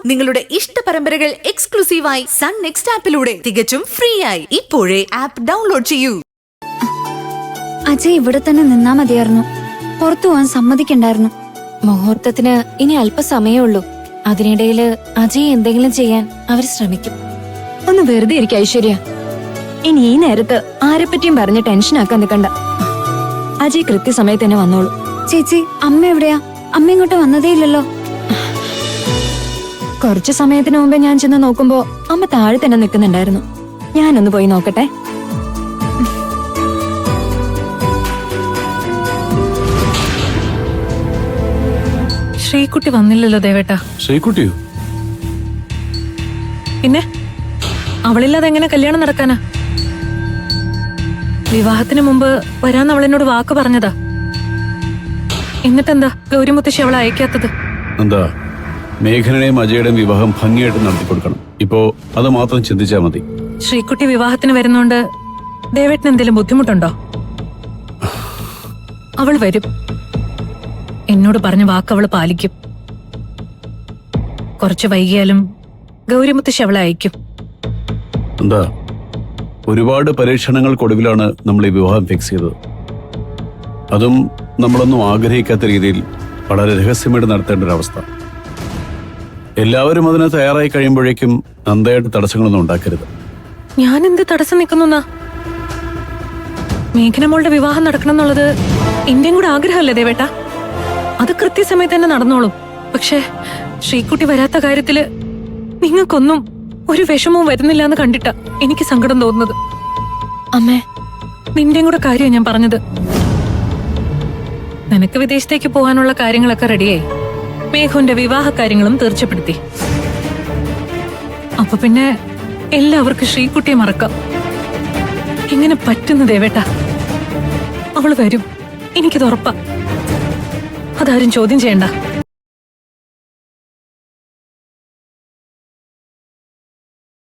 നിങ്ങളുടെ ഇഷ്ട പരമ്പരകൾ എക്സ്ക്ലൂസീവായി സൺ നെക്സ്റ്റ് ആപ്പിലൂടെ തികച്ചും ഫ്രീ ആയി ഇപ്പോഴേ ആപ്പ് ഡൗൺലോഡ് ചെയ്യൂ. അജയ് ഇവിടെ തന്നെ നിന്നാ മതിയായിരുന്നു. പുറത്തു പോവാൻ സമ്മതിക്കണ്ടായിരുന്നു. മുഹൂർത്തത്തിന് ഇനി അല്പസമയമേ ഉള്ളൂ. അതിനിടയില് അജയ് എന്തെങ്കിലും ചെയ്യാൻ അവർ ശ്രമിക്കും. ഒന്ന് വെറുതെ ഇരിക്കും ഐശ്വര്യ. ഇനി ഈ നേരത്ത് ആരെപ്പറ്റിയും പറഞ്ഞ് ടെൻഷനാക്കാൻ നിൽക്കണ്ട. അജയ് കൃത്യസമയത്ത് തന്നെ വന്നോളൂ. ചേച്ചി, അമ്മ എവിടെയാ? അമ്മ ഇങ്ങോട്ട് വന്നതേ ഇല്ലല്ലോ. കുറച്ചു സമയത്തിന് മുമ്പേ ഞാൻ ചെന്ന് നോക്കുമ്പോ അമ്മ താഴെ തന്നെ നിൽക്കുന്നുണ്ടായിരുന്നു. ഞാനൊന്ന് പോയി നോക്കട്ടെ. ശ്രീകുട്ടി വന്നില്ലല്ലോ ദേവേട്ടാ. ശ്രീകുട്ടിയോ? പിന്നെ അവളില്ലാതെ എങ്ങനെ കല്യാണം നടക്കാനാ? വിവാഹത്തിന് മുമ്പ് വരാന്ന് അവളെന്നോട് വാക്ക് പറഞ്ഞതാ. എന്നിട്ടെന്താ ഗൗരിമുത്തശ്ശി അവളെ അയക്കാത്തത്? എന്താ, മേഘനയുടെയും അജയുടെയും വിവാഹം ഭംഗിയായിട്ട് നടത്തി കൊടുക്കണം. ഇപ്പോ അത് മാത്രം ചിന്തിച്ചാ മതി. ശ്രീകുട്ടി വിവാഹത്തിന് വരുന്നോണ്ട് ദേവേട്ടന് എന്തെങ്കിലും ബുദ്ധിമുട്ടുണ്ടോ? അവൾ വരും. എന്നോട് പറഞ്ഞ വാക്ക് അവള് പാലിക്കും. കുറച്ച് വൈകിയാലും ഗൗരിമുത്തശ്ശി അവളെ അയക്കും. എന്താ, ഒരുപാട് പരീക്ഷണങ്ങൾക്കൊടുവിലാണ് നമ്മൾ ഈ വിവാഹം ഫിക്സ് ചെയ്തത്. അതും നമ്മളൊന്നും ആഗ്രഹിക്കാത്ത രീതിയിൽ വളരെ രഹസ്യമായിട്ട് നടത്തേണ്ട ഒരവസ്ഥ. എല്ലാവരും അതിന് തയ്യാറായി കഴിയുമ്പോഴേക്കും നന്ദയായിട്ട് തടസ്സങ്ങളൊന്നും ഉണ്ടാക്കരുത്. ഞാൻ എന്ത് തടസ്സം നിൽക്കുന്നാ? മേഘനമോളുടെ വിവാഹം നടക്കണം എന്നുള്ളത് എന്റെയും കൂടെ ആഗ്രഹമല്ലേ ദേവേട്ട? അത് കൃത്യസമയത്ത് തന്നെ നടന്നോളും. പക്ഷേ ശ്രീകുട്ടി വരാത്ത കാര്യത്തില് നിങ്ങൾക്കൊന്നും ഒരു വിഷമവും വരുന്നില്ല എന്ന് കണ്ടിട്ടാ എനിക്ക് സങ്കടം തോന്നുന്നത്. അമ്മേ, നിന്റെയും കൂടെ കാര്യം ഞാൻ പറഞ്ഞത്. നിനക്ക് വിദേശത്തേക്ക് പോകാനുള്ള കാര്യങ്ങളൊക്കെ റെഡിയായി. മേഘുന്റെ വിവാഹ കാര്യങ്ങളും തീർച്ചപ്പെടുത്തി. അപ്പൊ പിന്നെ എല്ലാവർക്കും ശ്രീകുട്ടിയെ മറക്കാം. എങ്ങനെ പറ്റുന്നു ദേവേട്ട? അവള് വരും, എനിക്കിത് ഉറപ്പാ. അതാരും ചോദ്യം ചെയ്യണ്ട.